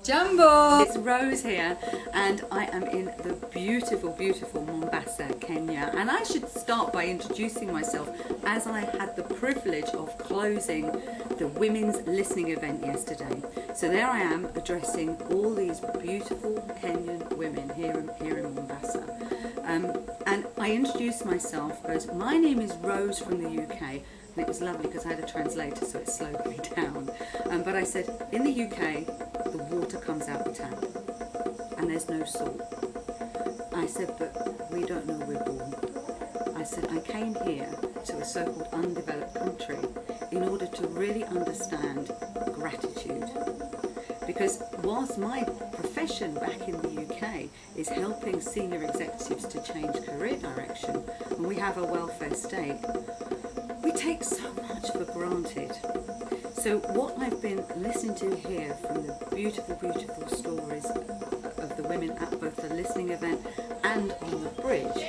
Jumbo! It's Rose here and I am in the beautiful, beautiful Mombasa, Kenya, and I should start by introducing myself as I had the privilege of closing the women's listening event yesterday. So there I am addressing all these beautiful Kenyan women here in Mombasa. And I introduced myself as, my name is Rose from the UK, and it was lovely because I had a translator so it slowed me down. But I said, in the UK, the water comes out the tap and there's no salt. I said, but we don't know we're born. I said, I came here to a so-called undeveloped country in order to really understand gratitude. Because whilst my profession back in the UK is helping senior executives to change career direction, and we have a welfare state, we take so much for granted. So what I've been listening to here from the beautiful, beautiful stories of the women at both the listening event and on the bridge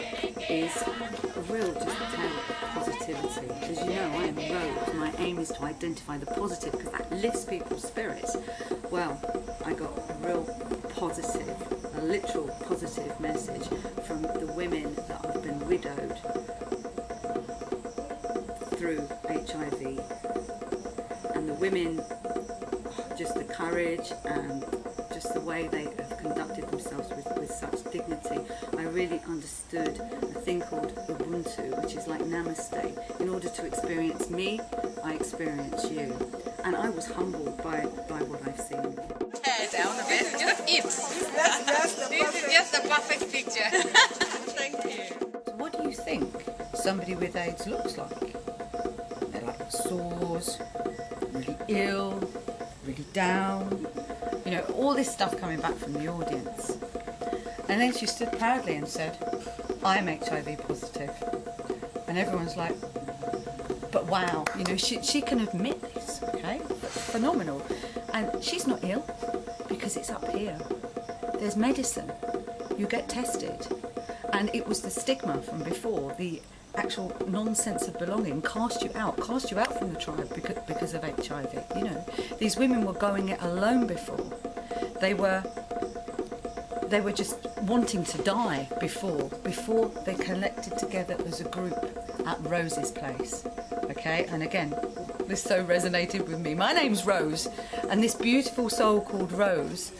is a real just tale of positivity. As you know, I am Rose. My aim is to identify the positive because that lifts people's spirits. Well, I got a real positive, a literal positive message from the women that have been widowed through HIV. And the women, just the courage and just the way they have conducted themselves with such dignity. I really understood a thing called Ubuntu, which is like Namaste. In order to experience me, I experience you. And I was humbled by what I've seen. Down a bit, just it. This is just a perfect picture. Thank you. So what do you think somebody with AIDS looks like? They're like sores, really ill, really down, you know, all this stuff coming back from the audience. And then she stood proudly and said, I'm HIV positive. And everyone's like, but wow, you know, she can admit this, okay? Phenomenal. And she's not ill because it's up here. There's medicine. You get tested. And it was the stigma from before, the actual nonsense of belonging cast you out from the tribe because of HIV. You know, these women were going it alone before. They were just wanting to die before they collected together as a group at Rose's place. Okay, and again, this so resonated with me. My name's Rose, and this beautiful soul called Rose,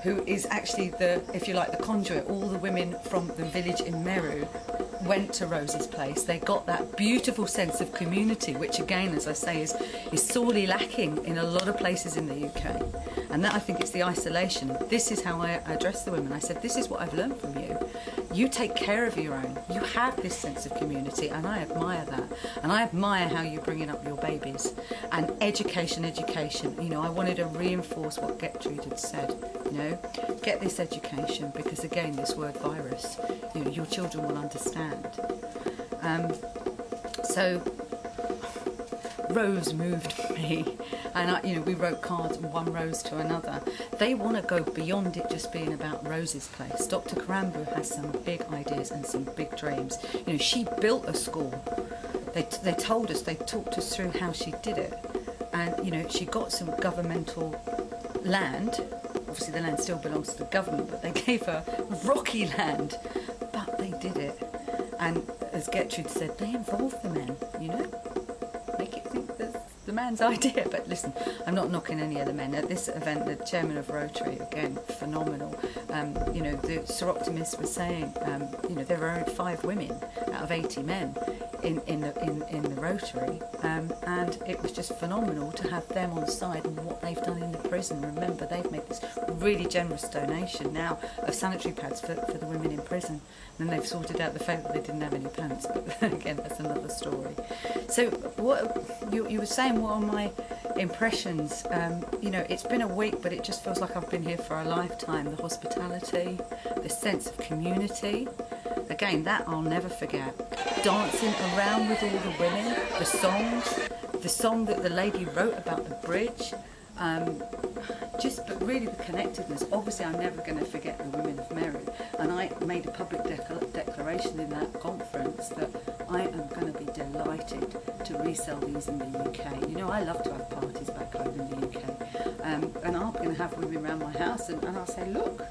who is actually the, if you like, the conduit. All the women from the village in Meru went to Rose's place. They got that beautiful sense of community, which again, as I say, is sorely lacking in a lot of places in the UK. And that, I think, it's the isolation. This is how I address the women. I said, this is what I've learned from you. You take care of your own. You have this sense of community, and I admire that. And I admire how you're bringing up your babies. And education. You know, I wanted to reinforce what Gertrude had said. You know, get this education, because again, this word virus, you know, your children will understand. So Rose moved me, and you know, we wrote cards from one Rose to another. They want to go beyond it just being about Rose's place. Dr. Karambu has some big ideas and some big dreams. You know, she built a school. They told us, they talked us through how she did it, and you know, she got some governmental land. Obviously the land still belongs to the government, but they gave her rocky land, but they did it. And as Gertrude said, they involved the men, you know, make it think that's the man's idea. But listen, I'm not knocking any of the men. At this event, the chairman of Rotary, again, phenomenal. You know, the Sir Optimist was saying, you know, there were only 5 women out of 80 men in the Rotary, and it was just phenomenal to have them on side and what they've done in the prison. Remember, they've made this really generous donation now of sanitary pads for the women in prison, and then they've sorted out the fact that they didn't have any pants, but again, that's another story. So what you were saying, what are my impressions? You know, it's been a week, but it just feels like I've been here for a lifetime. The hospitality, the sense of community, again, that I'll never forget. Dancing around with all the women, the song that the lady wrote about the bridge, but really the connectedness. Obviously, I'm never going to forget the women of Meru, and I made a public declaration in that conference that I am going to be delighted to resell these in the UK. You know, I love to have parties back home in the UK. And I'm going to have women around my house and I'll say, look,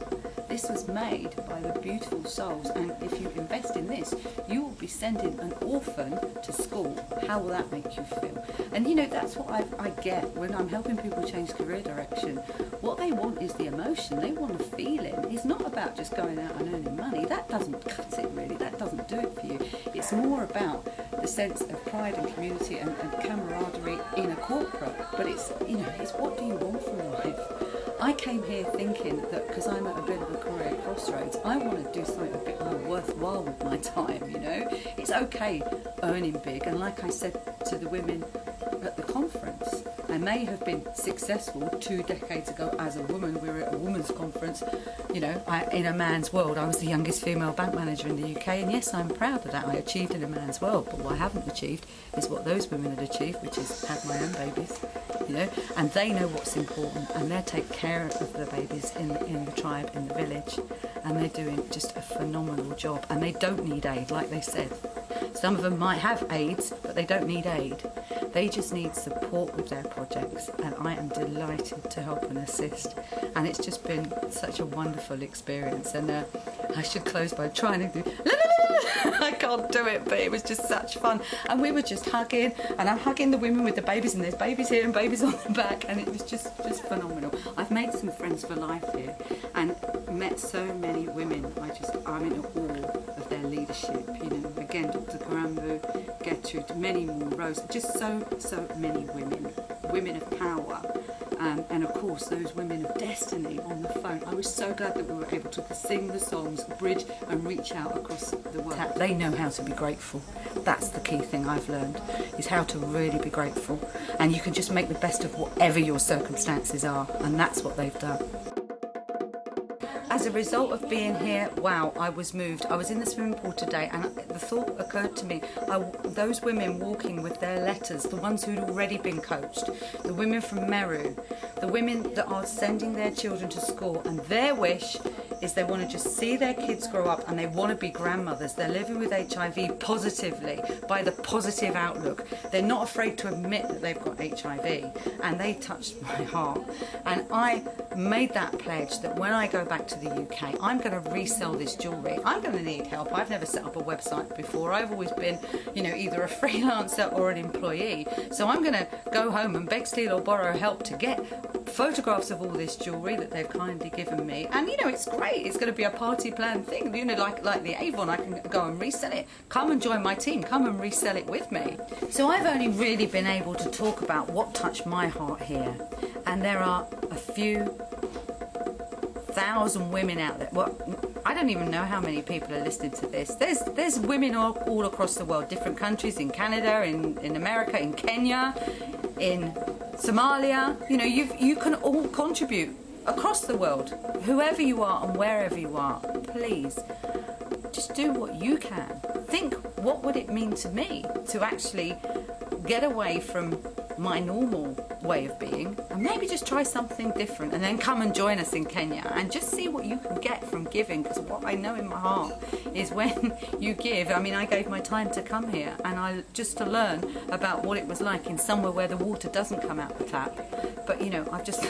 this was made by the beautiful souls, and if you invest in this, you will be sending an orphan to school. How will that make you feel? And you know, that's what I get when I'm helping people change career direction. What they want is the emotion. They want a feeling. It's not about just going out and earning money. That doesn't cut it, really. That doesn't do it for you. It's more about the sense of pride and community and camaraderie in a corporate. But it's, you know, it's what do you want from life? I came here thinking that because I'm at a bit of a career crossroads, I want to do something a bit more worthwhile with my time, you know. It's okay earning big, and like I said to the women at the conference, I may have been successful 2 decades ago as a woman. We were at a women's conference, you know, in a man's world. I was the youngest female bank manager in the UK, and yes, I'm proud of that. I achieved in a man's world, but what I haven't achieved is what those women had achieved, which is had my own babies, you know, and they know what's important, and they take care of the babies in the tribe, in the village, and they're doing just a phenomenal job, and they don't need aid, like they said. Some of them might have aids, but they don't need aid. They just need support with their projects, and I am delighted to help and assist. And it's just been such a wonderful experience. And I should close by trying to do... I can't do it, but it was just such fun. And we were just hugging, and I'm hugging the women with the babies, and there's babies here and babies on the back, and it was just phenomenal. I've made some friends for life here, and met so many women. I'm in awe of their leadership. You know, again, Dr. Karambu, Gertrude, many more, Rose, just so many women of power. And of course those women of destiny on the phone. I was so glad that we were able to sing the songs, bridge and reach out across the world. They know how to be grateful. That's the key thing I've learned, is how to really be grateful. And you can just make the best of whatever your circumstances are, and that's what they've done. As a result of being here, wow, I was moved. I was in the swimming pool today, and the thought occurred to me, those women walking with their letters, the ones who'd already been coached, the women from Meru, the women that are sending their children to school, and their wish is they want to just see their kids grow up and they want to be grandmothers. They're living with HIV positively, by the positive outlook. They're not afraid to admit that they've got HIV, and they touched my heart. And I made that pledge that when I go back to the UK, I'm going to resell this jewellery. I'm going to need help. I've never set up a website before. I've always been, you know, either a freelancer or an employee. So I'm going to go home and beg, steal or borrow help to get photographs of all this jewellery that they've kindly given me. And you know, it's great. It's going to be a party plan thing, you know, like the Avon. I can go and resell it. Come and join my team. Come and resell it with me. So I've only really been able to talk about what touched my heart here, and there are a few thousand women out there. Well, I don't even know how many people are listening to this. There's women all across the world, different countries, in Canada, in America, in Kenya, in Somalia. You know, you can all contribute across the world, whoever you are and wherever you are. Please just do what you can. Think, what would it mean to me to actually get away from my normal way of being and maybe just try something different, and then come and join us in Kenya and just see what you can get from giving. Because what I know in my heart is when you give, I mean, I gave my time to come here, and just to learn about what it was like in somewhere where the water doesn't come out the tap. But you know, I've just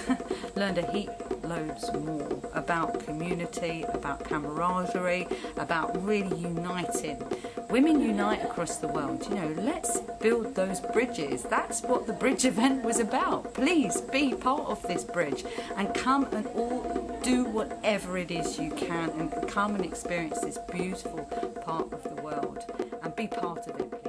learned a heap loads more about community, about camaraderie, about really uniting. Women unite across the world. You know, let's build those bridges. That's what the bridge event was about. Please be part of this bridge and come and all do whatever it is you can, and come and experience this beautiful part of the world and be part of it.